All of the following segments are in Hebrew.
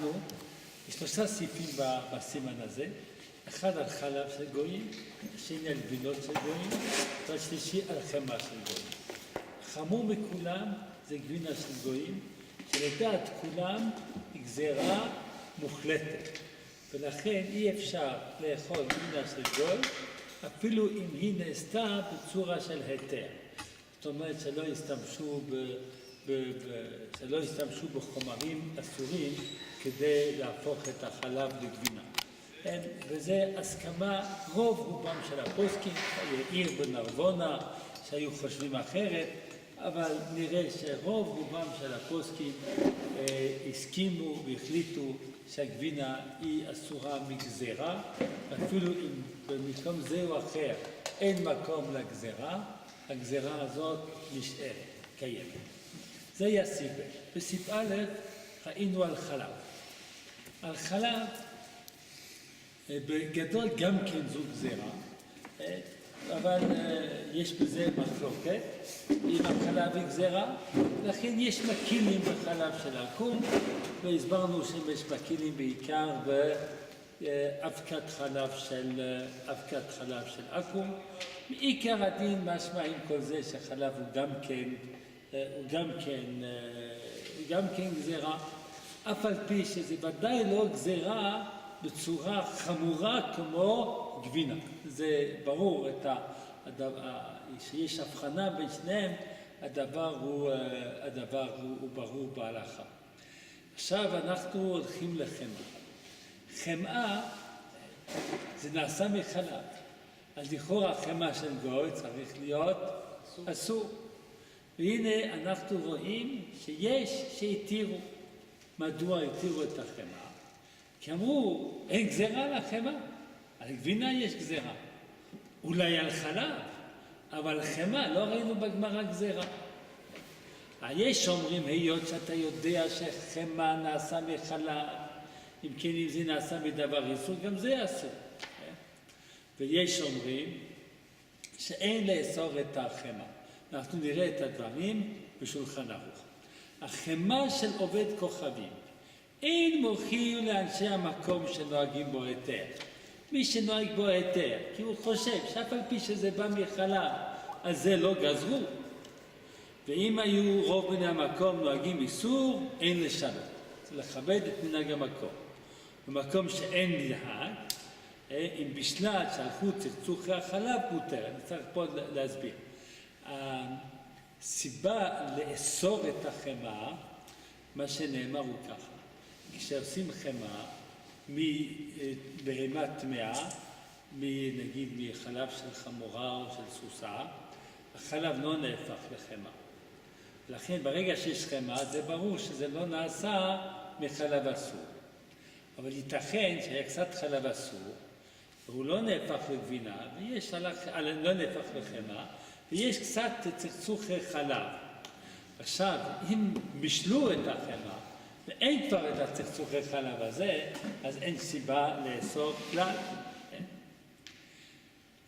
אנחנו, יש שלושה סעיפים בסימן הזה, אחד על חלב של גויים, השני על גבינות של גויים, והשלישי על חמאה של גויים. חמור מכולם זה גבינה של גויים, שלדעת כולם היא גזירה מוחלטת, ולכן אי אפשר לאכול גבינה של גוי, אפילו אם היא נעשתה בצורה של היתר. זאת אומרת שלא ישתמשו בחומרים אסורים כדי להפוך את החלב לגבינה. וזה הסכמה רוב רובם של הפוסקים, עיר בנרבונה שהיו חושבים אחרת, אבל נראה שרוב רובם של הפוסקים הסכימו והחליטו שהגבינה היא אסורה מגזירה, אפילו אם במקום זה או אחר אין מקום לגזירה, הגזירה הזאת נשארת, קיימת. זה היה סיבה. בסיב א' ראינו על חלב. על חלב, בגדול גם כן זו גזירה, אבל יש בזה מחלוקת, אם החלב היא גזירה, לכן יש מקילים בחלב של עקום, והסברנו שיש מקילים בעיקר באבקת חלב של עקום. מעיקר הדין משמע עם כל זה שחלב הוא גם כן גזירה, אף על פי שזה ודאי לא גזירה בצורה חמורה כמו גבינה. זה ברור שיש הבחנה בין שניהם, הדבר הוא ברור בהלכה. עכשיו אנחנו הולכים לחמאה. חמאה זה נעשה מחלב, אז לכאורה חמאה של גוי צריך להיות אסור. והנה אנחנו רואים שהתירו. מדוע התירו את החמאה? כי אמרו, אין גזירה על החמאה, על גבינה יש גזירה. אולי על חלב, אבל חמאה לא ראינו בגמרא גזירה. יש אומרים, היות שאתה יודע שחמאה נעשה מחלב, אם כן אם זה נעשה מדבר איסור, גם זה אסור. ויש אומרים שאין לאסור את החמאה. אנחנו נראה את הדברים בשולחן ערוך. החמאה של עובד כוכבים אין מוכיח לאנשי המקום שנוהגים בו היתר. מי שנוהג בו היתר, כי הוא חושב שאף על פי שזה בא מחלב, אז זה לא גזרו. ואם היו רוב בני המקום נוהגים איסור, אין לשנות. זה לכבד את מנהג המקום. במקום שאין נהג, אם בשלט שלחו צחצוחי החלב מותר. אני צריך פה להסביר. הסיבה לאסור את החמאה, מה שנאמר הוא ככה. כשעושים חמאה מבהמה טמאה, נגיד מחלב של חמורה או של סוסה, החלב לא נהפך לחמאה. לכן ברגע שיש חמאה זה ברור שזה לא נעשה מחלב אסור. אבל ייתכן שהיה קצת חלב אסור, והוא לא נהפך לגבינה, לא נהפך לחמאה, ויש קצת צחצוחי חלב. עכשיו, אם משלו את החמאה, ואין כבר את הצחצוחי חלב הזה, אז אין סיבה לאסור כלל.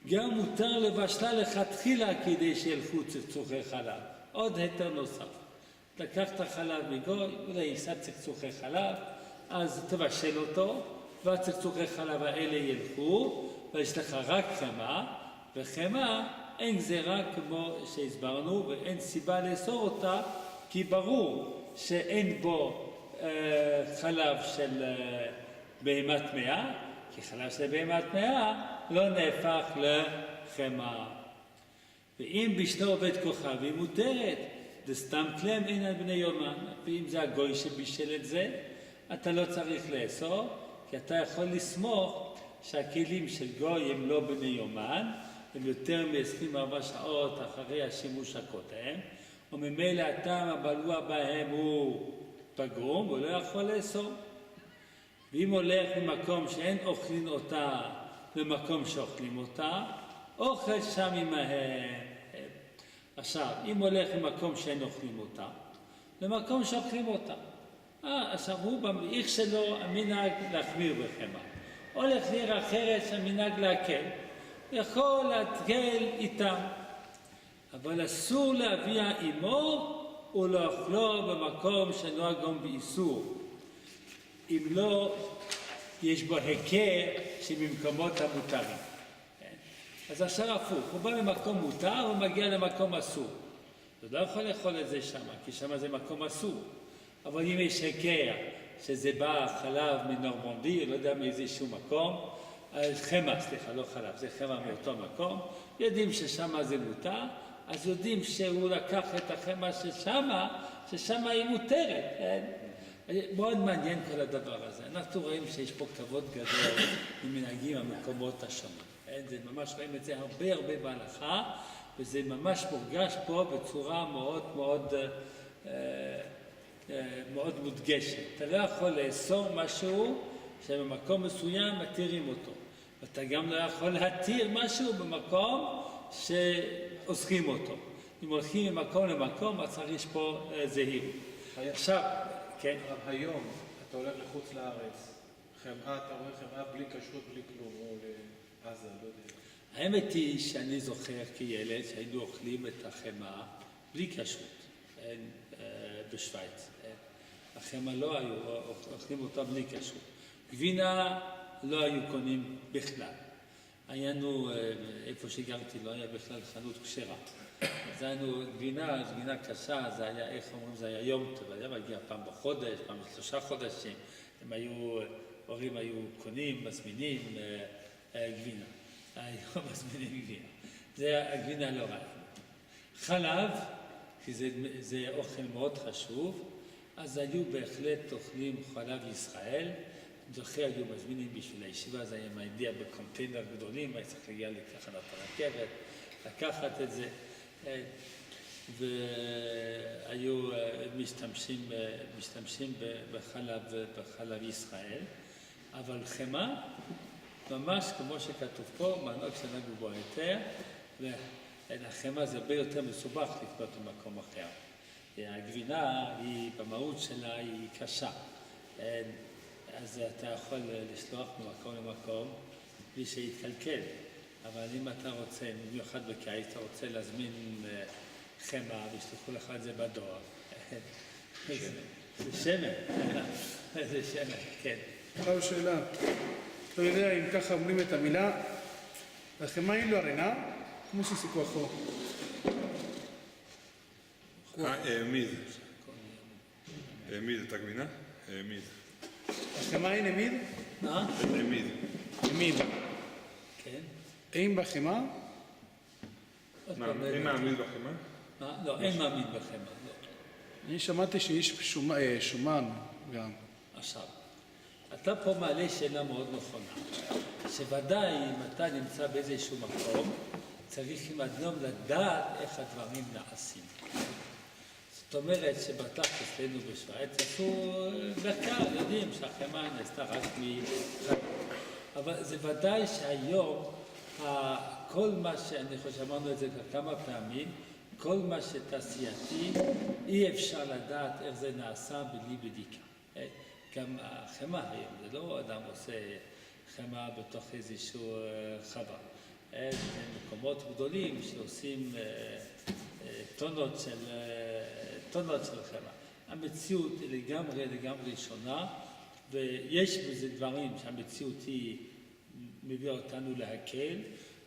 גם מותר לבשלה לכתחילה כדי שילכו צחצוחי חלב. עוד היתר נוסף. לקח את החלב מגוי, אולי יישא צחצוחי חלב, אז תבשל אותו, והצחצוחי חלב האלה ילכו, ויש לך רק חמאה, וחמאה אין גזירה כמו שהסברנו, ואין סיבה לאסור אותה, כי ברור שאין בו חלב של בהמה טמאה, כי חלב של בהמה טמאה לא נהפך לחמאה. ואם בשלו עובד כוכבי מותרת, זה סתם כלם אין על בני יומן. ואם זה הגוי שבישל את זה, אתה לא צריך לאסור, כי אתה יכול לסמוך שהכלים של גוי הם לא בני יומן, הם יותר מ-24 שעות אחרי השימוש הקודם, וממילא הטעם הבלוע בהם הוא פגום, הוא לא יכול לאסור. ואם הולך ממקום שאין אוכלים אותה למקום שאוכלים אותה, אוכל שם עמהם. עכשיו, אם הולך ממקום שאין אוכלים אותה, למקום שאוכלים אותה. עכשיו הוא במעיך שלו המנהג להחמיר בחמאה. הולך לעיר אחרת שהמנהג להקל. יכול להתגל איתם. אבל אסור להביע עמו ולאכלו במקום שנוהג גם באיסור. אם לא, יש בו היכר שבמקומות המותרים. אז עכשיו הפוך, הוא בא למקום מותר, הוא מגיע למקום אסור. הוא לא יכול לאכול את זה שם, כי שם זה מקום אסור. אבל אם יש היכר, שזה בא חלב מנורמנדי, לא יודע מאיזשהו מקום, חמא, סליחה, לא חלב, זה חמא מאותו מקום, יודעים ששם זה מותר, אז יודעים שהוא לקח את החמא ששם היא מותרת. מאוד מעניין כל הדבר הזה. אנחנו רואים שיש פה כבוד גדול ממנהגים המקומות השונים. זה ממש רואים את זה הרבה בהלכה, וזה ממש מורגש פה בצורה מאוד מודגשת. אתה לא יכול לאסור משהו שבמקום מסוים מתירים אותו. ואתה גם לא יכול להתיר משהו במקום שאוסרים אותו. אם הולכים ממקום למקום, אז צריך פה זהירות. עכשיו, כן. היום אתה הולך לחוץ לארץ, חמאה, אתה רואה חמאה בלי כשרות, בלי כלום, או לעזה, לא יודע. האמת היא שאני זוכר כילד שהיינו אוכלים את החמאה בלי כשרות בשוויץ. החמאה לא היו, אוכלים אותה בלי כשרות. גבינה לא היו קונים בכלל. היינו, איפה שגרתי לא היה בכלל חנות כשרה. אז היינו גבינה קשה, זה היה, איך אומרים, זה היה יום טוב, היה מגיע פעם בחודש, פעם ב3 חודשים. הורים היו קונים, מזמינים גבינה. היום מזמינים גבינה. זה הגבינה לא רעה. חלב, כי זה אוכל מאוד חשוב, אז היו בהחלט אוכלים חלב ישראל. זוכר, היו מזמינים בשביל הישיבה, זה היה מגיע בקונטיינר גדולים, היה צריך להגיע לתחנת הרכבת, לקחת את זה, והיו משתמשים בחלב ישראל, אבל חמאה, ממש כמו שכתוב פה, מנהוג שנגעו בו היתר, והחמאה זה הרבה יותר מסובך לקנות במקום אחר. הגבינה, במהות שלה, היא קשה. אז אתה יכול לשלוח ממקום למקום בלי שיתקלקל. אבל אם אתה רוצה, במיוחד בקיץ, אתה רוצה להזמין חמאה וישלחו לך את זה בדואר. זה שמן. זה שמן, כן. עכשיו שאלה. אתה יודע אם ככה אומרים את המילה, החמאה היא לא ארנה, כמו שסיכו אחו. העמיד. העמיד את הגבינה? העמיד. החמאה היא נמיד? מה? העמיד. נמיד. כן. אין בחמאה? אין מעמיד בחמאה? לא, אין מעמיד בחמאה. אני שמעתי שיש שומן גם. עכשיו, אתה פה מעלה שאלה מאוד נכונה, שוודאי אם אתה נמצא באיזשהו מקום, צריך עם אדום לדעת איך הדברים נעשים. זאת אומרת שבטח אצלנו בשוויץ עשו מחקר, יודעים שהחמאה נעשתה רק מחלב. אבל זה ודאי שהיום, כל מה שאני חושב שאמרנו את זה כמה פעמים, כל מה שתעשייתי, אי אפשר לדעת איך זה נעשה בלי בדיקה. גם החמאה היום, זה לא אדם עושה חמאה בתוך איזשהו חווה. מקומות גדולים שעושים טונות של חמאה. המציאות היא לגמרי שונה, ויש בזה דברים שהמציאות היא מביאה אותנו להקל,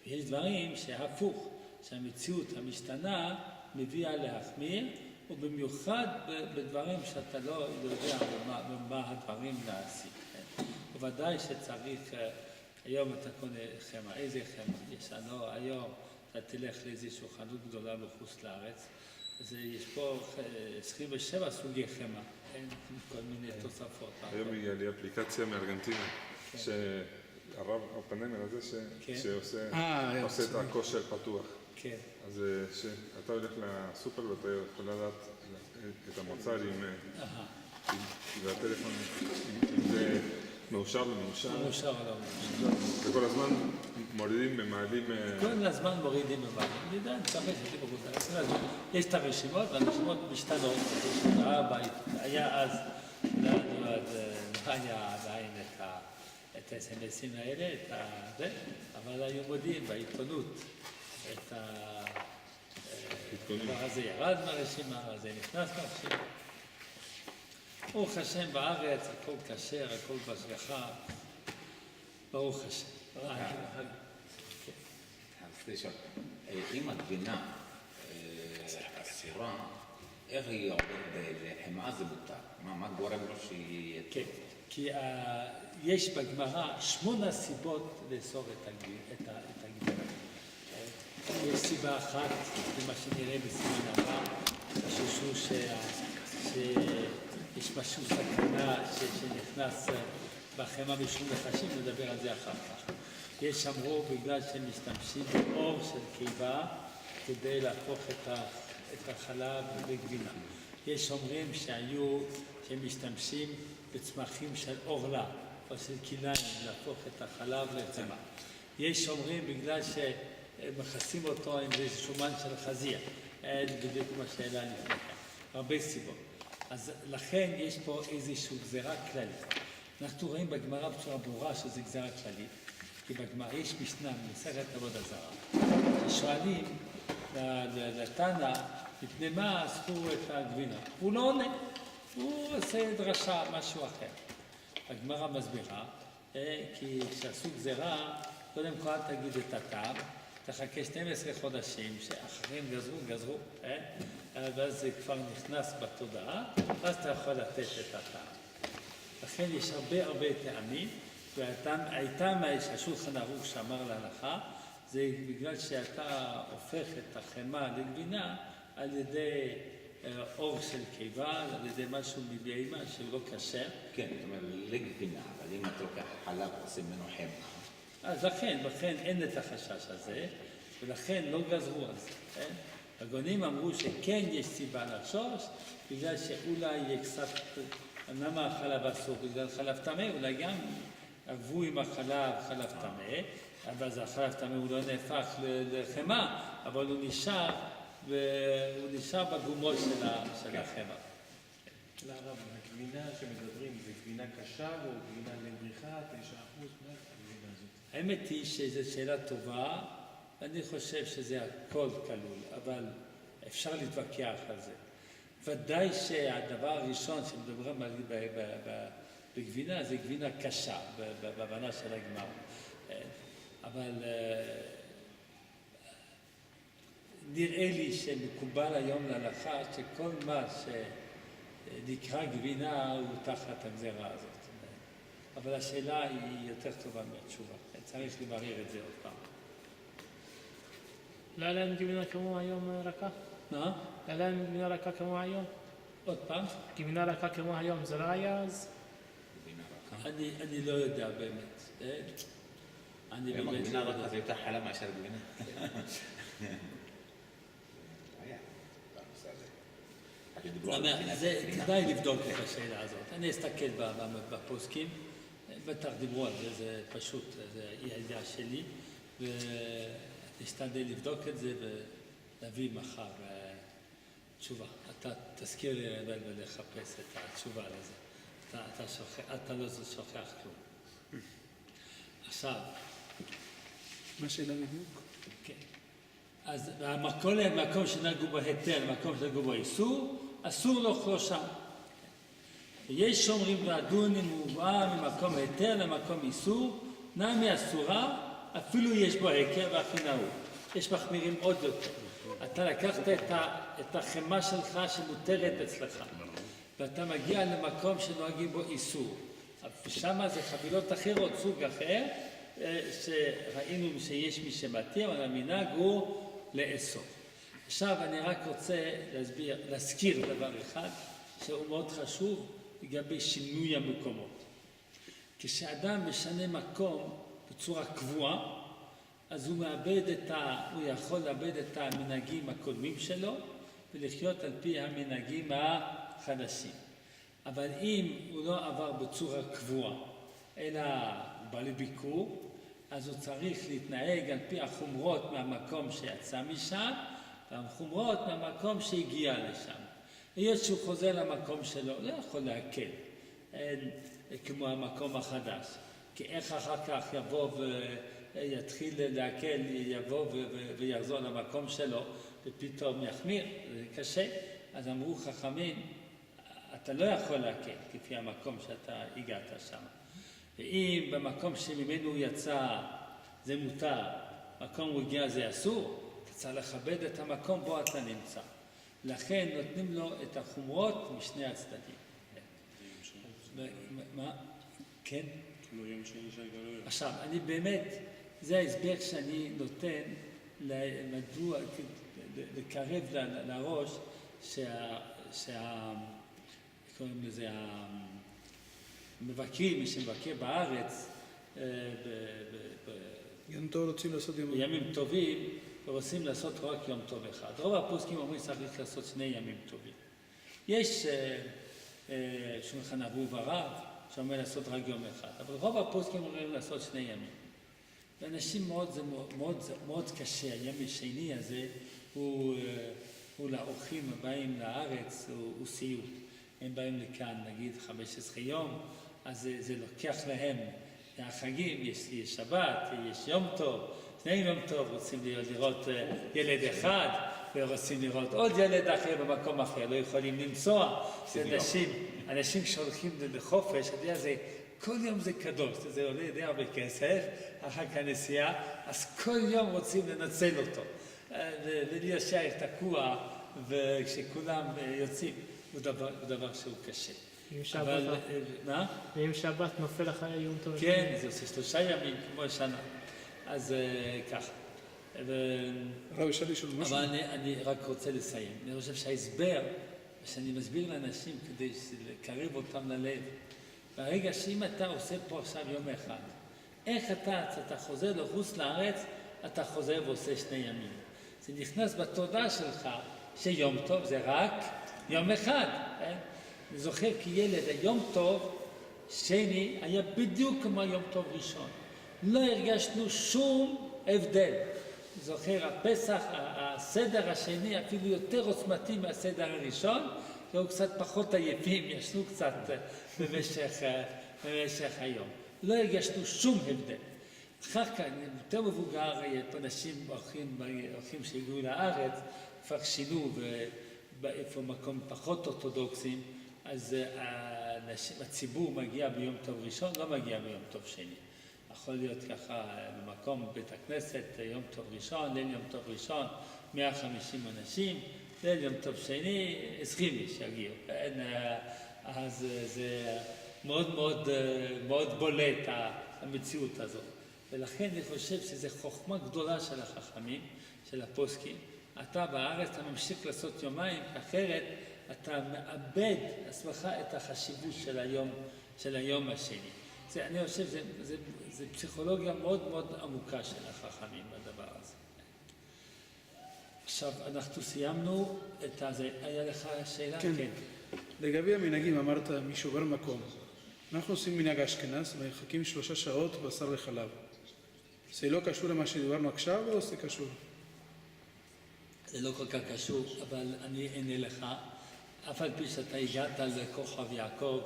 ויש דברים שהפוך, שהמציאות המשתנה מביאה להחמיר, ובמיוחד בדברים שאתה לא יודע במה הדברים נעשים. בוודאי שצריך, היום אתה קונה חמאה, איזה חמאה? יש לנו היום, אתה תלך לאיזושהי חנות גדולה בחוץ לארץ, אז יש פה 27 סוגי חמאה, אין כל מיני תוספות. היום היא לי אפליקציה מארגנטינה, שהרב הפנמר הזה שעושה את הכושר פתוח. כן. אז שאתה הולך לסופר ואתה יכול לדעת את המוצר והטלפון, אם זה מאושר ומאושר. מאושר או לא מאושר. וכל הזמן מורידים ומעלים. כל הזמן מורידים ומעלים. אני יודע, אני צריך שלי בגודל. יש את הרשימות, והרשימות משתנות. היה אז, לא היה עדיין את ה-SMSים האלה, אבל היו מודיעים בעיתונות. את הדבר הזה ירד מהרשימה, זה נכנס מהרשימה. ברוך השם בארץ, הכל כשר, הכל בהשגחה, ברוך השם. רציתי לשאול, אם הגבינה אסורה, איך היא עובדת לחמאה זה מותר? מה גורם לו שהיא... כן, כי יש בגמרא 8 סיבות לאסור את הגבינה. יש סיבה אחת, למה שנראה בסימן הבא, חששו שיש משהו סכנה שנכנס בחמאה משום נחשים, נדבר על זה אחר כך. יש אמרו בגלל שהם משתמשים באור של קיבה כדי להפוך את החלב לגבינה. יש אומרים שהם משתמשים בצמחים של אורלה או של כליים להפוך את החלב לחמאה. יש אומרים בגלל שמכסים אותו עם איזה שומן של חזיר, בדיוק כמו שהעלה לפני כאן, הרבה סיבות. אז לכן יש פה איזושהי גזירה כללית. אנחנו רואים בגמרא בצורה ברורה שזו גזירה כללית, כי בגמרא יש משנה במסכת עבודה זרה, ששואלים לתנא מפני מה אסרו את הגבינה. הוא לא עונה, הוא עושה דרשה, משהו אחר. הגמרא מסבירה, כי כשעשו גזירה, קודם כל תגיד את הטעם, תחכה 12 חודשים, שאחרים גזרו, ואז זה כבר נכנס בתודעה, ואז אתה יכול לתת את הטעם. לכן יש הרבה טעמים, והטעם שהשולחן ערוך שאמר להלכה, זה בגלל שאתה הופך את החמאה לגבינה על ידי אור של קיבה, על ידי משהו מבהמה שהוא לא כשר. כן, זאת אומרת, לגבינה, אבל אם אתה לוקח חלב ועושה ממנו חמאה. אז לכן אין את החשש הזה, ולכן לא גזרו על זה. הגאונים אמרו שכן יש סיבה לחשוש, בגלל שאולי יהיה קצת, למה החלב אסור? בגלל חלב טמא, אולי גם ערבו עם החלב חלב טמא, אבל החלב טמא הוא לא נהפך לחמאה, אבל הוא נשאר בגומות של החמאה. לרב, הגבינה שמדברים זה גבינה קשה או גבינה לבריחה, 9%? מה הגבינה הזאת? האמת היא שזו שאלה טובה, אני חושב שזה הכל כלול, אבל אפשר להתווכח על זה. ודאי שהדבר הראשון שמדברים על בגבינה זה גבינה קשה, בהבנה של הגמרא. אבל נראה לי שמקובל היום להלכה שכל מה שנקרא גבינה הוא תחת הגזרה הזאת. אבל השאלה היא יותר טובה מהתשובה. צריך לברר את זה עוד פעם. لا لا גבינה כמו היום רכה? מה? لا גבינה רכה כמו היום? עוד פעם? גבינה רכה כמו היום זה לא היה אז? אני לא יודע באמת. גבינה רכה זה יותר חלב מאשר גבינה. כדאי לבדוק את השאלה הזאת. אני אסתכל בפוסקים, בטח דיברו על זה, זה פשוט, זה הידיעה שלי, ונשתדל לבדוק את זה ולהביא מחר תשובה. אתה תזכיר לי ולחפש את התשובה לזה. אתה לא שוכח כלום. עכשיו, מה שאלה בדיוק? כן. אז המקום שנגעו בו היתר, המקום שנגעו בו איסור, אסור לאכלו שם. יש שומרים לדון אם הוא בא ממקום היתר למקום איסור, נמי אסורה, אפילו יש בו היכר והכי נהוג. יש מחמירים עוד יותר. אתה לקחת את החמאה שלך שמותרת אצלך, ואתה מגיע למקום שנוהגים בו איסור. ושם זה חבילות אחרות, סוג אחר, שראינו שיש מי שמתיר, אבל המנהג הוא לאסור. עכשיו אני רק רוצה להזכיר דבר אחד, שהוא מאוד חשוב לגבי שינוי המקומות. כשאדם משנה מקום בצורה קבועה, אז הוא יכול לאבד את המנהגים הקודמים שלו, ולחיות על פי המנהגים החדשים. אבל אם הוא לא עבר בצורה קבועה, אלא בא לביקור, אז הוא צריך להתנהג על פי החומרות מהמקום שיצא משם, והחומרות מהמקום שהגיע לשם. היות שהוא חוזר למקום שלו, לא יכול להקל, כמו המקום החדש. כי איך אחר כך יבוא ויתחיל להקל, יבוא ויחזור למקום שלו, ופתאום יחמיר, זה קשה. אז אמרו חכמים, אתה לא יכול להקל לפי המקום שאתה הגעת שם. ואם במקום שממנו יצא זה מותר, מקום הוא הגיע זה אסור, אתה צריך לכבד את המקום בו אתה נמצא. לכן נותנים לו את החומרות משני הצדדים. מה? כן? עכשיו, אני באמת, זה ההסבר שאני נותן מדוע, לקרב לראש קוראים לזה, המבקרים, מי שמבקר בארץ, יום טוב רוצים לעשות בימים טובים, ורוצים לעשות רק יום טוב אחד. רוב הפוסקים אומרים צריך לעשות שני ימים טובים. יש שולחן ערוך ורב, שאומר לעשות רק יום אחד, אבל רוב הפוסקים אומרים לעשות שני ימים. לאנשים מאוד קשה, היום השני הזה הוא לאורחים הבאים לארץ, הוא סיוט. הם באים לכאן, נגיד 15 יום, אז זה לוקח להם החגים, יש שבת, יש יום טוב, שני יום טוב, רוצים לראות ילד אחד, ורוצים לראות עוד ילד אחר במקום אחר, לא יכולים לנסוע. אנשים שהולכים לחופש, אתה יודע, כל יום זה קדוש, זה עולה די הרבה כסף, אחר כך הנסיעה, אז כל יום רוצים לנצל אותו. ולהישאר תקוע, וכשכולם יוצאים, הוא דבר שהוא קשה. ואם שבת נופל אחרי יום טוב? כן, זה עושה 3 ימים, כמו השנה. אז ככה. אבל אני רק רוצה לסיים. אני חושב שההסבר, שאני מסביר לאנשים כדי לקרב אותם ללב, ברגע שאם אתה עושה פה עכשיו יום אחד, איך אתה חוזר לחוץ לארץ, אתה חוזר ועושה 2 ימים. זה נכנס בתודעה שלך שיום טוב זה רק יום אחד. אני זוכר כילד, היום טוב שני היה בדיוק כמו יום טוב ראשון. לא הרגשנו שום הבדל. אני זוכר, הפסח, הסדר השני אפילו יותר עוצמתי מהסדר הראשון, והוא קצת פחות עייפים, ישנו קצת במשך היום. לא הרגשנו שום הבדל. אחר כך, יותר מבוגר, אנשים אורחים שהגיעו לארץ, כבר שינו באיפה מקום פחות אורתודוקסים, אז הציבור מגיע ביום טוב ראשון, לא מגיע ביום טוב שני. יכול להיות ככה במקום בית הכנסת, יום טוב ראשון, ליל יום טוב ראשון, 150 אנשים, ליל יום טוב שני, 20 איש יגיעו. אז זה מאוד מאוד מאוד בולט המציאות הזאת. ולכן אני חושב שזו חוכמה גדולה של החכמים, של הפוסקים. אתה בארץ, אתה ממשיך לעשות יומיים, אחרת אתה מאבד עצמך את החשיבות של היום השני. אני חושב שזו פסיכולוגיה מאוד מאוד עמוקה של החכמים בדבר הזה. עכשיו, אנחנו סיימנו את זה. היה לך שאלה? כן. לגבי המנהגים, אמרת מי שובר מקום. אנחנו עושים מנהג אשכנז, מחכים 3 שעות בשר וחלב. זה לא קשור למה שדיברנו עכשיו, או זה קשור? זה לא כל כך קשור, אבל אני אענה לך. אף על פי שאתה הגעת לכוכב יעקב,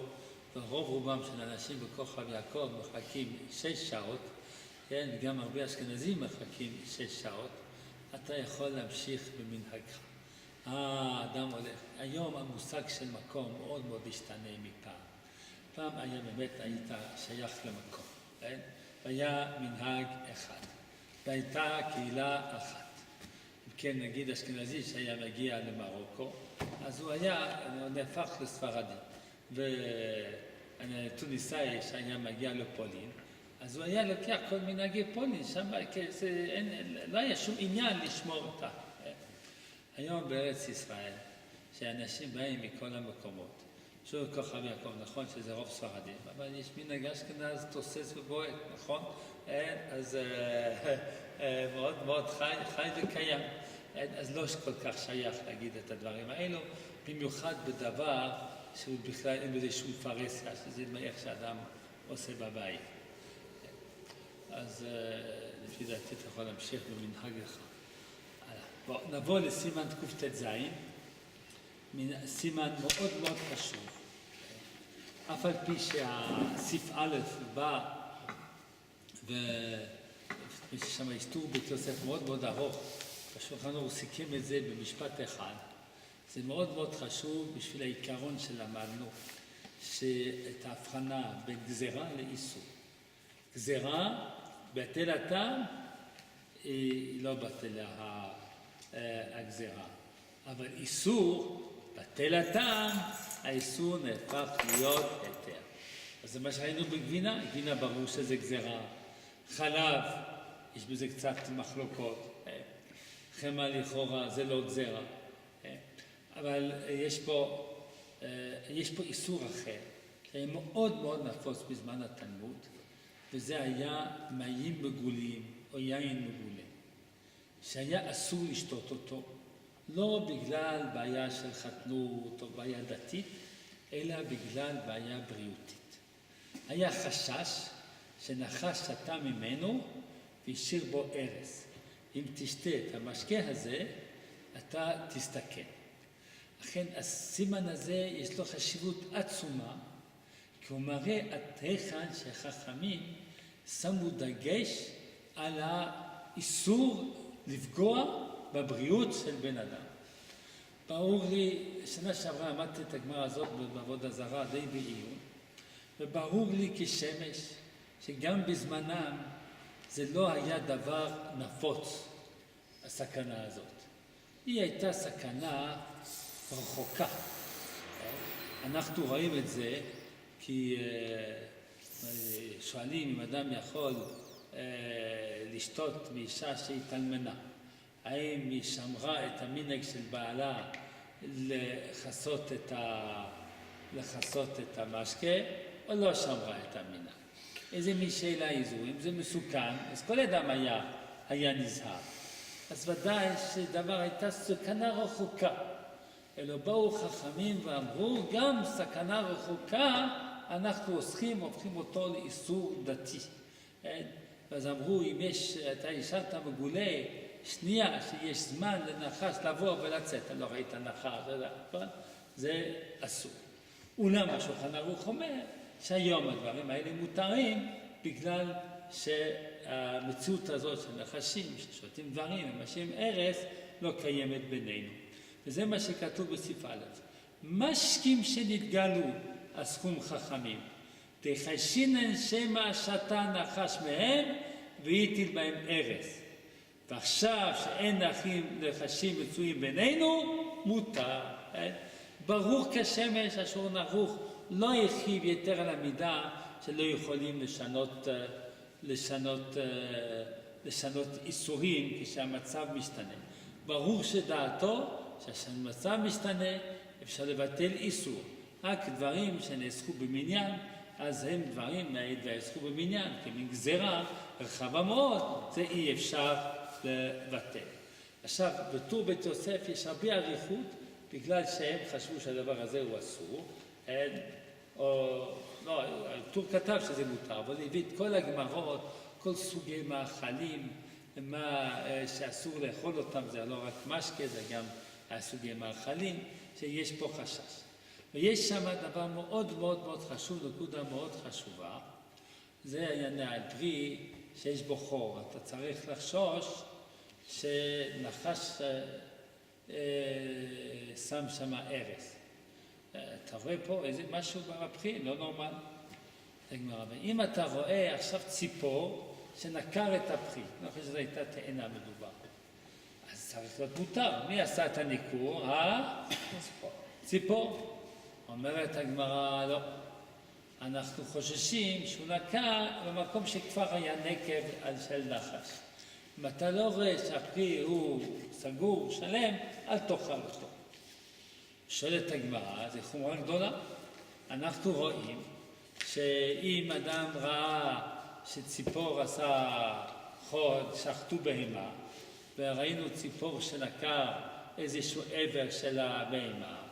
ורוב רובם של אנשים בכוכב יעקב מחכים 6 שעות, כן? וגם הרבה אשכנזים מחכים 6 שעות, אתה יכול להמשיך במנהגך. האדם הולך. היום המושג של מקום מאוד מאוד השתנה מפעם. פעם היה באמת, היית שייך למקום, כן? והיה מנהג אחד, והייתה קהילה אחת. כן, נגיד אשכנזי שהיה מגיע למרוקו, אז הוא נהפך לספרדי. וטוניסאי שהיה מגיע לפולין, אז הוא היה לוקח כל מנהגי פולין, שם לא היה שום עניין לשמור אותה. היום בארץ ישראל, שאנשים באים מכל המקומות, שוב כוכב יעקב, נכון שזה רוב ספרדים, אבל יש מנהג אשכנז תוסס ובועט, נכון? אז מאוד מאוד חי וקיים. אז לא כל כך שייך להגיד את הדברים האלו, במיוחד בדבר שהוא בכלל אין בזה שום פרסיה, שזה איך שאדם עושה בבית. אז לפי דעתי אתה יכול להמשיך במנהג לך. בואו נבוא לסימן קט"ז, סימן מאוד מאוד חשוב. אף על פי שהסעיף א' בא, ושם יש טור בית יוסף מאוד מאוד ארוך, בשולחן ערוך הוא סיכם את זה במשפט אחד. זה מאוד מאוד חשוב בשביל העיקרון שלמדנו, שאת ההבחנה בין גזירה לאיסור. גזירה, בטל הטעם, היא לא בטלה הגזירה. אבל איסור, בטל הטעם, האיסור נהפך להיות היתר. אז זה מה שראינו בגבינה, גבינה ברור שזה גזירה. חלב, יש בזה קצת מחלוקות. חמא לכאורה זה לא גזירה. אבל יש פה איסור אחר, שהיה מאוד מאוד נפוץ בזמן התלמוד, וזה היה מים מגולים או יין מגולה, שהיה אסור לשתות אותו, לא בגלל בעיה של חתנות או בעיה דתית, אלא בגלל בעיה בריאותית. היה חשש שנחש שתה ממנו והשאיר בו ארס. אם תשתה את המשקה הזה, אתה תסתכן. לכן הסימן הזה יש לו חשיבות עצומה, כי הוא מראה עד היכן שחכמים שמו דגש על האיסור לפגוע בבריאות של בן אדם. ברור לי, שנה שעברה למדתי את הגמרא הזאת בעבודה זרה די בעיון, וברור לי כשמש שגם בזמנם זה לא היה דבר נפוץ, הסכנה הזאת. היא הייתה סכנה רחוקה. אנחנו רואים את זה כי שואלים אם אדם יכול לשתות מאישה שהתאלמנה. האם היא שמרה את המנהג של בעלה לחסות את המשקה, או לא שמרה את המנהג? איזה מין שאלה איזו, אם זה מסוכן, אז כל אדם היה נזהר. אז ודאי שדבר הייתה סכנה רחוקה. אלו באו חכמים ואמרו, גם סכנה רחוקה, אנחנו הופכים אותו לאיסור דתי. אז אמרו, אם אתה השארת מגולה, שנייה שיש זמן לנחש לבוא ולצאת, אתה לא ראית נחש, זה אסור. אולם השולחן ערוך אומר שהיום הדברים האלה מותרים בגלל שהמציאות הזאת של נחשים ששותים דברים ומשאים ארס לא קיימת בינינו. וזה מה שכתוב בסעיף א', משקים שנתגלו הסכום חכמים, תחשינן שמא שתה נחש מהם והטיל בהם ארס. ועכשיו שאין נחשים מצויים בינינו, מותר. ברור כשמש, השולחן ערוך לא הרחיב יתר על המידה שלא יכולים לשנות איסורים כשהמצב משתנה. ברור שדעתו כשהמצב משתנה אפשר לבטל איסור. רק דברים שנעסקו במניין, אז הם דברים נעסקו במניין, כמין גזירה רחבה מאוד, זה אי אפשר לבטל. עכשיו, בטור בית יוסף יש הרבה אריכות, בגלל שהם חשבו שהדבר הזה הוא אסור, טור כתב שזה מותר, אבל הביא את כל הגמרות, כל סוגי מאכלים, מה שאסור לאכול אותם, זה לא רק משקה, זה גם סוגי מאכלים, שיש פה חשש. ויש שם דבר מאוד מאוד מאוד חשוב, נקודה מאוד חשובה, זה היה פרי שיש בו חור, אתה צריך לחשוש שנחש שם שם ארס. אתה רואה פה איזה משהו בפרי, לא נורמל. ואם אתה רואה עכשיו ציפור שנקר את הפרי, לא חושב שזו הייתה תאנה מדובר, אז צריך להיות מותר. מי עשה את הניקור? ציפור. אומרת הגמרא, לא. אנחנו חוששים שהוא נקר במקום שכבר היה נקב של נחש. אם אתה לא רואה שהפרי הוא סגור, שלם, אל תאכל אותו. שואלת הגמרא, זה חומרה גדולה. אנחנו רואים שאם אדם ראה שציפור עשה חוד, שחטו בהמה, וראינו ציפור שנקר איזשהו עבר של הבהמה,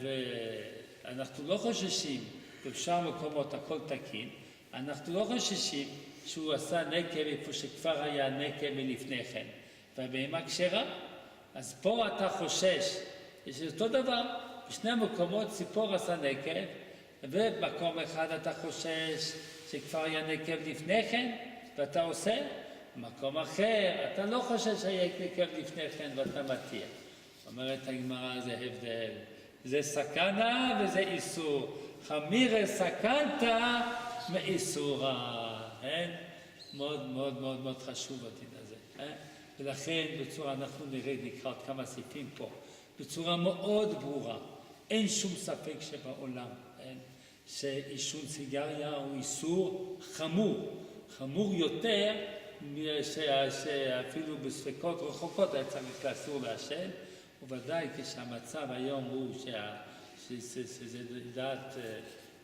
ואנחנו לא חוששים, בשאר מקומות הכל תקין, אנחנו לא חוששים שהוא עשה נקב איפה שכבר היה נקב מלפני כן, והבהמה כשרה. אז פה אתה חושש, יש אותו דבר, בשני המקומות ציפור עשה נקב, ובמקום אחד אתה חושש שכבר היה נקב לפני כן, ואתה עושה, במקום אחר אתה לא חושש שהיה נקב לפני כן ואתה מתיר. אומרת הגמרא זה הבדל. זה סכנה וזה איסור. חמירה סכנתא מאיסורא. מאוד מאוד מאוד מאוד חשוב הדין הזה. ולכן בצורה, אנחנו נקרא עוד כמה סעיפים פה, בצורה מאוד ברורה. אין שום ספק שבעולם, שעישון סיגריה הוא איסור חמור. חמור יותר, שאפילו בספקות רחוקות היה צריך לאסור לעשן, וודאי כשהמצב היום הוא שזה דעת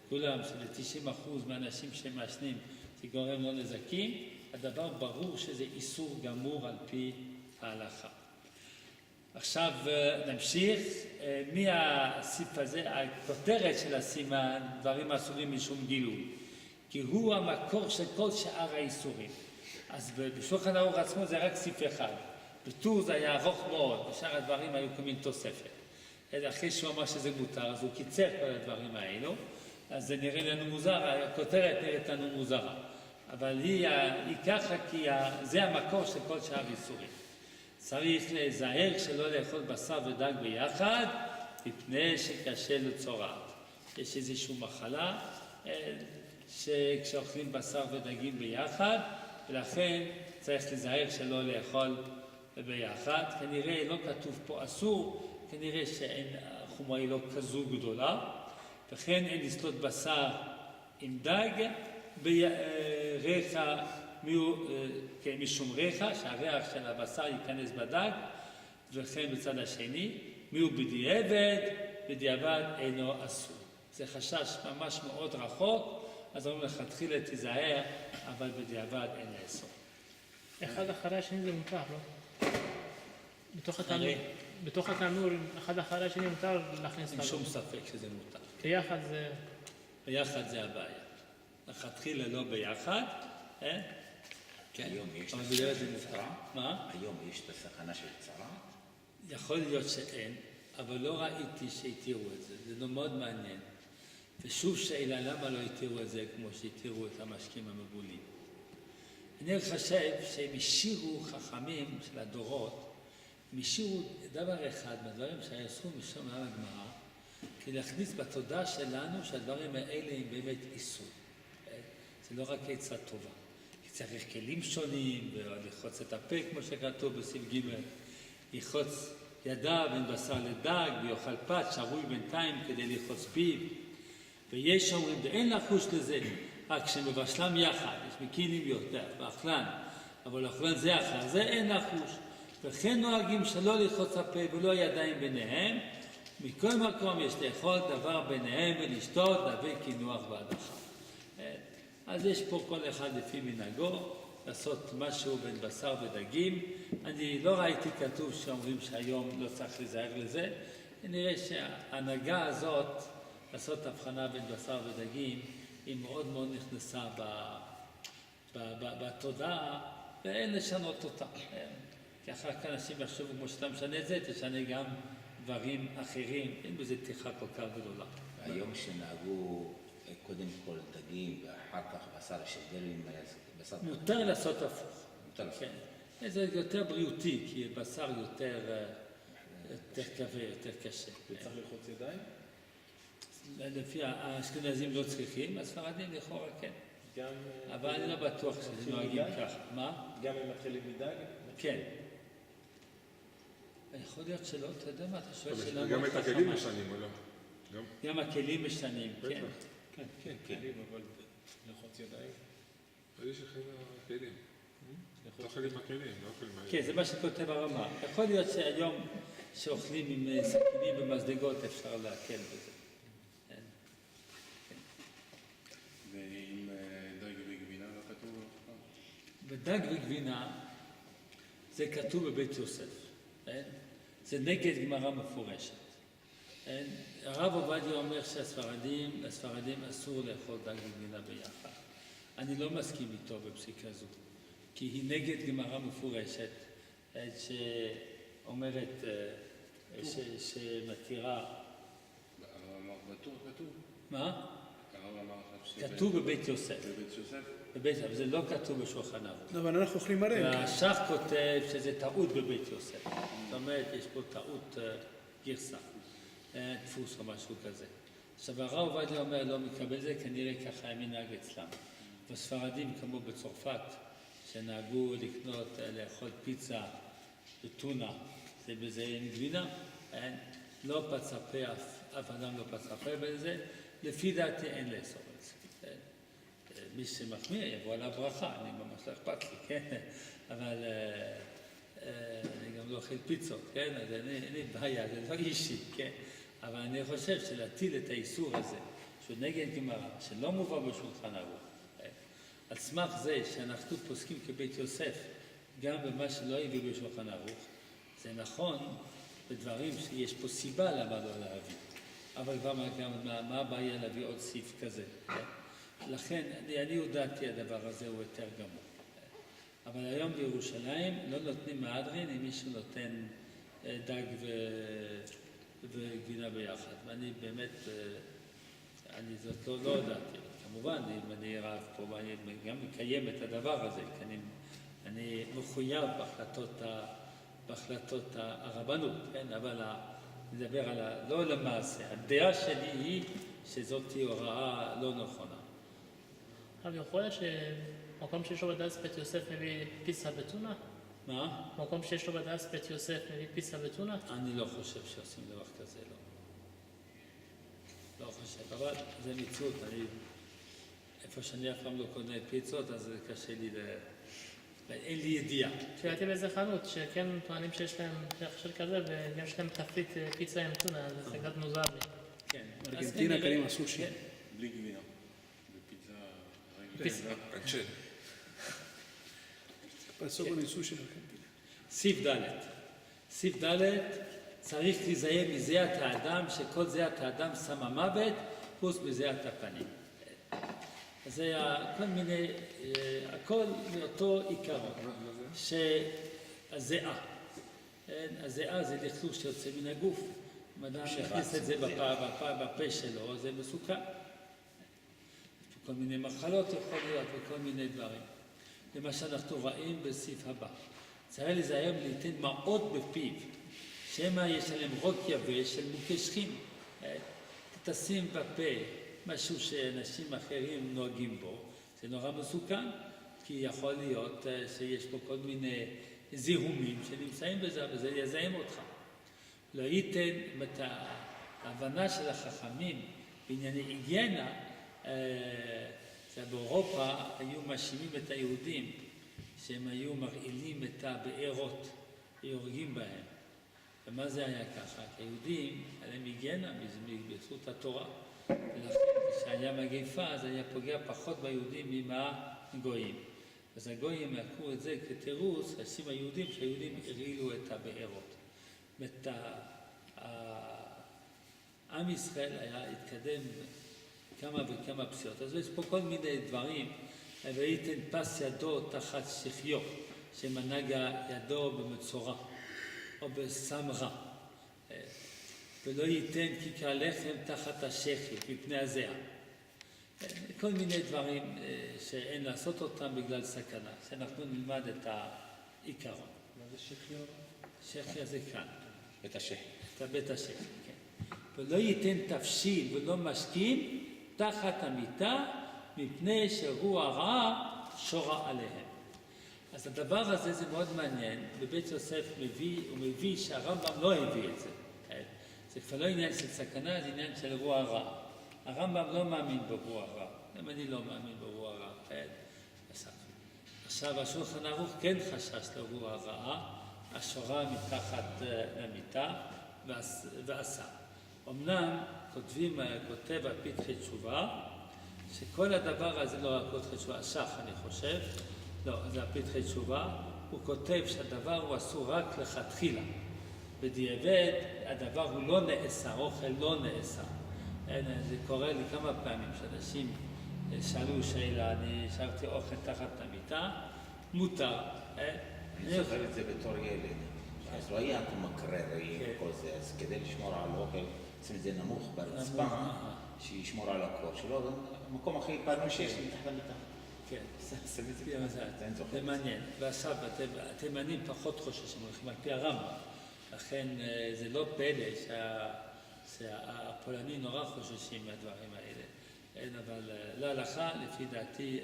כולם, של-90% מהאנשים שמעשנים זה גורם לא נזקים, הדבר ברור שזה איסור גמור על פי ההלכה. עכשיו נמשיך, מהסעיף הזה, הכותרת של הסימן, דברים אסורים משום גילוי, כי הוא המקור של כל שאר האיסורים. אז בשולחן ערוך עצמו זה רק סעיף אחד, בטור זה היה ארוך מאוד, בשאר הדברים היו כמין תוספת. אחרי שהוא אמר שזה מותר, אז הוא קיצר כל הדברים האלו, אז זה נראה לנו מוזר, הכותרת נראית לנו מוזרה. אבל היא ככה כי זה המקור של כל שאר איסורים. צריך להיזהר שלא לאכול בשר ודג ביחד, מפני שקשה לצורעת. יש איזושהי מחלה שכשאוכלים בשר ודגים ביחד, ולכן צריך להיזהר שלא לאכול ביחד. כנראה לא כתוב פה אסור, כנראה שהחומרה היא לא כזו גדולה, וכן אין לסלוט בשר עם דג, בריחה משום ריחה, שהריח של הבשר ייכנס בדג, וכן בצד השני, מיהו בדיעבד אינו אסור. זה חשש ממש מאוד רחוק, אז אומרים לכתחילה תיזהר, אבל בדיעבד אין לאסור. אחד אחרי השני זה מותר, לא? בתוך התנור, אחד אחרי השני מותר להכניס חלום. אין שום ספק שזה מותר. ביחד זה... ביחד זה הבעיה. לכתחילה לא ביחד, כן, היום יש את אבל הסכנה בדרך של זה צרה? מה? היום יש את הסכנה של צרה? יכול להיות שאין, אבל לא ראיתי שהתירו את זה. זה מאוד מעניין. ושוב שאלה, למה לא התירו את זה כמו שהתירו את המשקים המבולים? אני חושב שהם השאירו חכמים של הדורות, הם השאירו דבר אחד מהדברים שהיסרו משום העם הגמרא, כדי להכניס בתודעה שלנו שהדברים האלה הם באמת איסור. זה לא רק עצה טובה. צריך כלים שונים, ולחוץ את הפה, כמו שכתוב בסעיף ג', לחוץ ידיו בין בשר לדג, ויאכל פת, שרוי בינתיים כדי לחוץ פיו. ויש שאומרים, ואין לחוש לזה, רק כשמבשלם יחד, יש מקינים יותר, ואכלן, אבל אכלן זה אחר, זה אין לחוש. וכן נוהגים שלא לחוץ הפה ולא ידיים ביניהם, מכל מקום יש לאכול דבר ביניהם ולשתות, להביא קינוח והדחה. אז יש פה כל אחד לפי מנהגו, לעשות משהו בין בשר ודגים. אני לא ראיתי כתוב שאומרים שהיום לא צריך להיזהר לזה. נראה שההנהגה הזאת, לעשות הבחנה בין בשר ודגים, היא מאוד מאוד נכנסה בתודעה, ואין לשנות אותה. כי אחר כך אנשים יחשבו כמו שאתה משנה את זה, תשנה גם דברים אחרים, אין בזה תיכה כל כך גדולה. היום שנהגו קודם כל דגים ואחר כך בשר שגר עם בשר... מותר לעשות הפוך. מותר לעשות. כן. זה יותר בריאותי, כי בשר יותר כבד, יותר קשה. וצריך ללחוץ ידיים? לפי האשכנזים לא צריכים, הספרדים לכאורה כן. גם... אבל אני לא בטוח שזה נוהגים ככה. מה? גם אם מתחילים מדג? כן. יכול להיות שלא, אתה יודע מה, אתה שואל שאלה מאוד וגם את חכמה. הכלים משנים, או לא? גם הכלים משנים, כן. כן, כן, כלים, אבל ללחוץ ידיים. יש לכם הכלים. לא אוכלים הכלים, לא אוכלים מהיום. כן, זה מה שכותב הרמה. יכול להיות שהיום שאוכלים עם סכינים ומזלגות אפשר להקל בזה. ועם דג וגבינה לא כתוב? בדג וגבינה זה כתוב בבית יוסף. זה נגד גמרא מפורשת. הרב עובדיה אומר שהספרדים אסור לאכול דג וגבינה ביחד. אני לא מסכים איתו בפסיקה זו, כי היא נגד גמרא מפורשת, שאומרת שמתירה... בטור כתוב. מה? הרב הרב אמר עכשיו שזה כתוב בבית יוסף. בבית יוסף? אבל זה לא כתוב בשולחן ערוך. אבל אנחנו אוכלים מרק. והשח כותב שזה טעות בבית יוסף. זאת אומרת, יש פה טעות גרסה, דפוס או משהו כזה. עכשיו, הרב עובדיה אומר, לא מקבל זה, כנראה ככה המנהג אצלם. בספרדים, כמו בצרפת, שנהגו לקנות, לאכול פיצה וטונה, זה בזה עם גבינה, לא פצה פה, אף אדם לא פצה פה בזה, לפי דעתי אין לאסור את זה. מי שמחמיר יבוא על הברכה, אני ממש לא אכפת לי, כן? אבל אני גם לא אוכל פיצות, כן? אז אין לי בעיה, זה לא אישי, כן? אבל אני חושב שלהטיל את האיסור הזה, שהוא נגד גמרא, שלא מובא בשולחן ערוך, על סמך זה שאנחנו פוסקים כבית יוסף, גם במה שלא הביא בשולחן ערוך, זה נכון בדברים שיש פה סיבה למה לא להביא. אבל גם מה הבעיה להביא עוד סעיף כזה? לכן, אני הודעתי הדבר הזה הוא יותר גמור. אבל היום בירושלים לא נותנים מהדרין אם מישהו נותן דג וגבינה ביחד. ואני באמת, זאת לא הודעתי. כמובן, אם אני רב פה, אני גם מקיים את הדבר הזה, כי אני מחויב בהחלטות הרבנות, כן? אבל נדבר על לא למעשה. הדעה שלי היא שזאת תהיה הוראה לא נכונה. אבל יכול להיות שמקום שיש לו בד"ץ בית יוסף מביא פיצה בטונה? מה? מקום שיש לו בד"ץ בית יוסף מביא פיצה בטונה? אני לא חושב שעושים דבר כזה, לא. לא חושב, אבל זה מציאות. איפה שאני אף פעם לא קונה פיצות, אז קשה לי אין לי ידיעה. כשהייתי באיזה חנות, שכן טוענים שיש להם הכשר כזה, וגם יש להם תפריט פיצה עם טונה, אז זה קצת מוזר לי. כן. ארגנטינה קרים הסושי. בלי גבינה. בפיצה רגילה. אנשל. פסוק על סושי בארגנטינה. סעיף ד' צריך להיזהר מזיעת האדם, שכל זיעת האדם שמה מוות, פלוס מזיעת הפנים. אז זה כל מיני, הכל מאותו עיקרון, שהזיעה. הזיעה זה לכלוך שיוצא מן הגוף. אם אדם יכניס את זה בפה שלו, זה מסוכן. כל מיני מחלות יכול להיות וכל מיני דברים. למה שאנחנו רואים בסעיף הבא. צריך להיזהר ליתן מעות בפיו, שמא יש עליהם רוק יבש של מוכה שכין. תשים בפה משהו שאנשים אחרים נוהגים בו, זה נורא מסוכן, כי יכול להיות שיש פה כל מיני זיהומים שנמצאים בזה, וזה יזהם אותך. לא ייתן את ההבנה של החכמים בענייני היגיינה, באירופה היו מאשימים את היהודים שהם היו מרעילים את הבארות ויורגים בהם. ומה זה היה ככה? כי היהודים, עליהם היגיינה בזכות התורה. ולכן כשהיה מגפה אז היה פוגע פחות ביהודים מהגויים. אז הגויים לקחו את זה כתירוץ, עושים היהודים שהיהודים הרעילו את הבארות. עם ישראל היה התקדם כמה וכמה פסיעות. אז יש פה כל מיני דברים, וייתן פס ידו תחת שחיו, שמנהג ידו במצורע או בסמרה. ולא ייתן כיכר לחם תחת השחי, מפני הזיעה. כל מיני דברים שאין לעשות אותם בגלל סכנה, שאנחנו נלמד את העיקרון. מה זה שחי? שחי זה כאן. בית השחי. את בית השחי, כן. ולא ייתן תבשיל ולא משקים תחת המיטה, מפני שהוא הרע שורה עליהם. אז הדבר הזה זה מאוד מעניין, בבית יוסף הוא מביא שהרמב"ם לא הביא את זה. זה כבר לא עניין של סכנה, זה עניין של רוע רע. הרמב"ם לא מאמין ברוע רע, גם אני לא מאמין ברוע רע. עכשיו, השולחן ערוך כן חשש לרוע רע, השורה מתחת למיטה ועשה. אמנם כותב הפתחי תשובה, שכל הדבר הזה לא רק פתחי תשובה, השח אני חושב, לא, זה הפתחי תשובה, הוא כותב שהדבר הוא אסור רק לכתחילה. בדיעבד הדבר הוא לא נאסר, אוכל לא נאסר. זה קורה לי כמה פעמים שאנשים שאלו שאלה, אני השארתי אוכל תחת המיטה, מותר. אני זוכר את זה בתור ילד. אז לא היה מקררים וכל זה, אז כדי לשמור על אוכל, עושים את זה נמוך ברצפה, שישמור על הקור שלו, זה המקום הכי פנוי שיש לי מתחת למיטה. כן, שים את זה זה אין זוכר. זה מעניין. ועכשיו, התימנים פחות חוששים, הולכים על פי הרמב"ם. לכן זה לא פלא שהפולנים נורא חוששים מהדברים האלה. אין, אבל להלכה, לפי דעתי,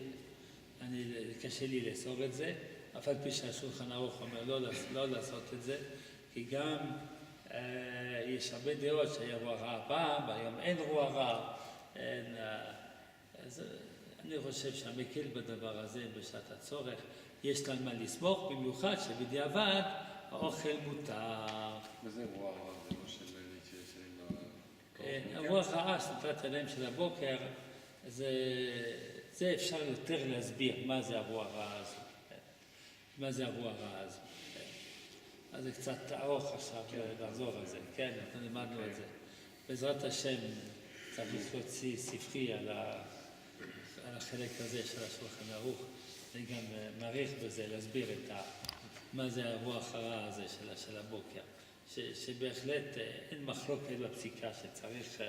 קשה לי לאסור את זה, אף על פי שהשולחן ערוך אומר לא לעשות את זה, כי גם יש הרבה דעות שהיה רוע רע פעם, והיום אין רוע רע. אז אני חושב שהמקל בדבר הזה בשעת הצורך, יש לנו מה לסמוך, במיוחד שבדיעבד האוכל מותר. וזה רוע רע, זה לא של להתיישב הרוח רעה, סתרת הלם של הבוקר, זה אפשר יותר להסביר מה זה הרוח רעה הזו. מה זה הרוח רעה הזו. אז זה קצת ארוך עכשיו לחזור על זה, כן, אנחנו לימדנו את זה. בעזרת השם צריך להוציא ספרי על החלק הזה של השולחן ערוך. אני גם מעריך בזה להסביר מה זה הרוח הרע הזה של הבוקר. שבהחלט אין מחלוקת בפסיקה שצריך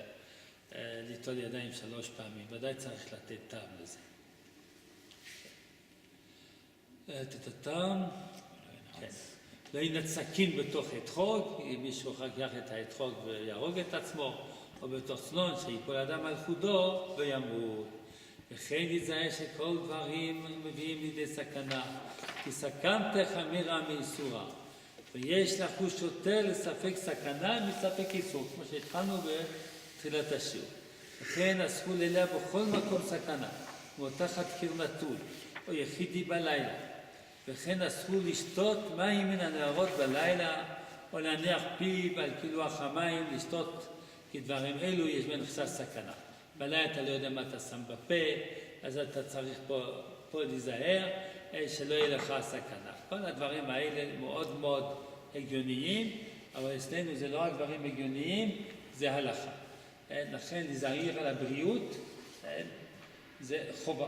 ליטול ידיים 3 פעמים, ודאי צריך לתת טעם לזה. לתת טעם, כן. לא ינעץ סכין בתוך אתרוג, אם מישהו אחר כך את האתרוג ויהרוג את עצמו, או בתוך צנון שיפול אדם על חודו וימות. וכן ייזהר שכל דברים מביאים לידי סכנה, כי סכנתך חמירה מאיסורה. ויש לחוש יותר לספק סכנה מספק איסור, כמו שהתחלנו בתחילת השיעור. וכן אסרו ליליה בכל מקום סכנה, כמו תחת קיר נטול, או יחידי בלילה. וכן אסרו לשתות מים מן הנהרות בלילה, או להניח פיו על קילוח המים, לשתות, כי דברים אלו יש בהם חשש סכנה. בלילה אתה לא יודע מה אתה שם בפה, אז אתה צריך פה להיזהר, שלא יהיה לך סכנה. כל הדברים האלה מאוד מאוד הגיוניים, אבל אצלנו זה לא רק דברים הגיוניים, זה הלכה. לכן להיזהר על הבריאות, זה חובה.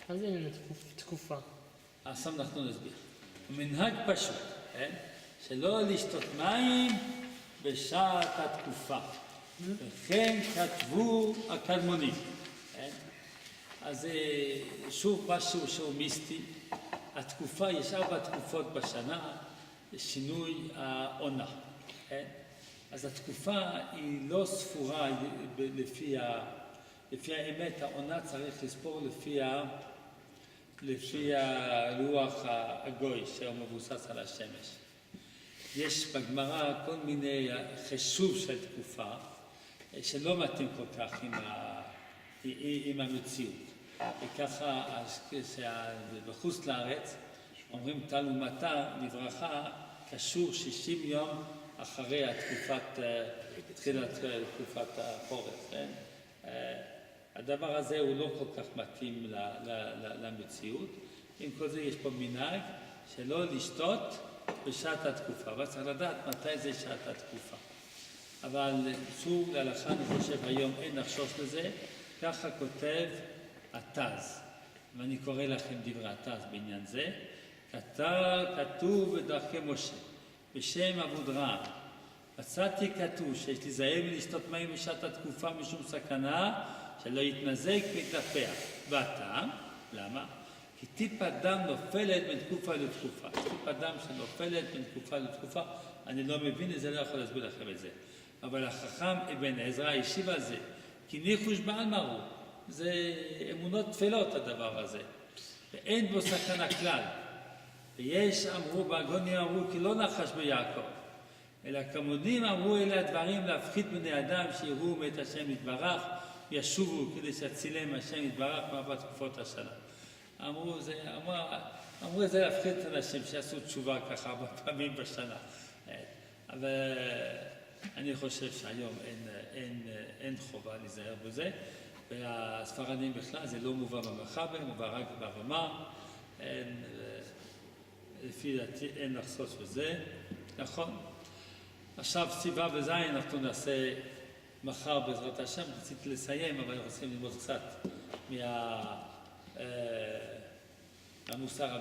מה זה תקופה? עכשיו אנחנו נסביר. מנהג פשוט, שלא לשתות מים בשעת התקופה. וכן כתבו הקדמונים. אז שוב משהו שהוא מיסטי. התקופה, יש 4 תקופות בשנה, שינוי העונה. אז התקופה היא לא ספורה לפי האמת, העונה צריך לספור לפי הלוח הגוי שמבוסס על השמש. יש בגמרא כל מיני חישוב של תקופה שלא מתאים כל כך עם המציאות. וככה בחוץ לארץ אומרים תל ומטר לברכה קשור 60 יום אחרי תחילת תקופת החורף. הדבר הזה הוא לא כל כך מתאים למציאות. עם כל זה יש פה מנהג שלא לשתות בשעת התקופה, אבל צריך לדעת מתי זה שעת התקופה. אבל שוב להלכה אני חושב היום אין לחשוש לזה, ככה כותב התז, ואני קורא לכם דברי התז בעניין זה. כתוב בדרכי משה, בשם עבוד רעם, מצאתי כתוב שיש להיזהר מלשתות מים בשעת התקופה משום סכנה שלא יתנזק ויתהפך. והטעם, למה? כי טיפת דם נופלת בין תקופה לתקופה. טיפת דם שנופלת בין תקופה לתקופה, אני לא מבין את זה, לא יכול להסביר לכם את זה. אבל החכם אבן עזרא השיב על זה, כי ניחוש בעלמא הוא. זה אמונות תפלות הדבר הזה. ואין בו סכנה כלל. ויש אמרו, בהגונים אמרו, כי לא נחש ביעקב. אלא כמונים אמרו אלה הדברים להפחית בני אדם שיראו מאת השם יתברך, ישובו כדי שיצילם השם יתברך מארבע תקופות השנה. אמרו את זה להפחית את אנשים שיעשו תשובה ככה 4 פעמים בשנה. אבל אני חושב שהיום אין חובה להיזהר בזה. והספרדים בכלל זה לא מובא במחבר, מובא רק ברמה. לפי דעתי אין לחשוש בזה. נכון? עכשיו סיבה וזין אנחנו נעשה מחר בעזרת השם. רציתי לסיים, אבל רוצים ללמוד קצת מהמוסר